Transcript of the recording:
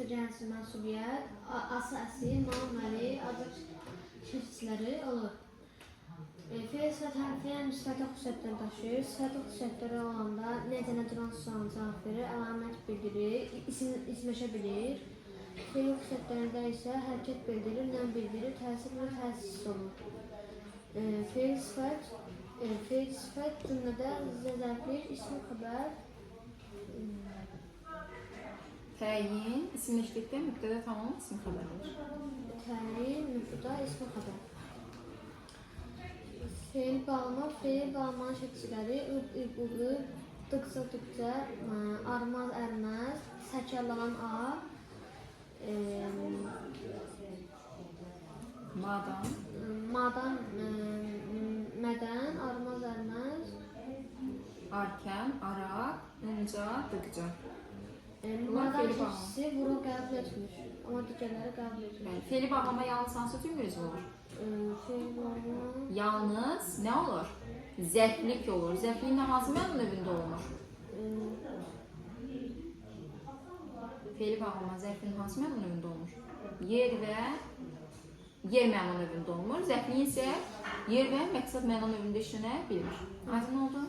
yoxsa cənsi mənsubiyyət, əsası, naməli, adət şəxsləri olur. Fe'l sifət hərfiyyə müsbət xüsusiyyətlər daşıyır. Sifət xüsusiyyətləri olanda necə sualına cavab verir, əlamət bildirir, isməşə bilir. Fe'l xüsusiyyətlərində isə hərəkət bildirir, nə bildirir, təsir və təsisiz olur. Fe'l sifət cümlədə zərflik, ismi xəbər, təyin, isimləşdikdə mübtədə tamam isim xəbərdir. təyin, mübtəda, ismi xəbər. Fe'l bağlama, fe'l bağlamanın şəkilləri ıb, dıqca, armaz, ərməz, səkarlanan a, madan, mədən, armaz, ərməz, Arkən, araq, unca, dıqca. madan şəkisi vuru qəbul etmiş, amma digərləri qəbul etmiş. Fe'li bağlama yalnız hansı cümləsi olur? Fe'l bağlama, Yalnız nə olur? Zərflik olur. Zərfliyin də hansı məna növündə olunur? Fe'li bağlama zərfliyin hansı məna növündə olunur? Yer və yer məna növündə olunur. Zərfliyin isə yer və məqsəd məna növündə işlənə bilir. Aydın oldu?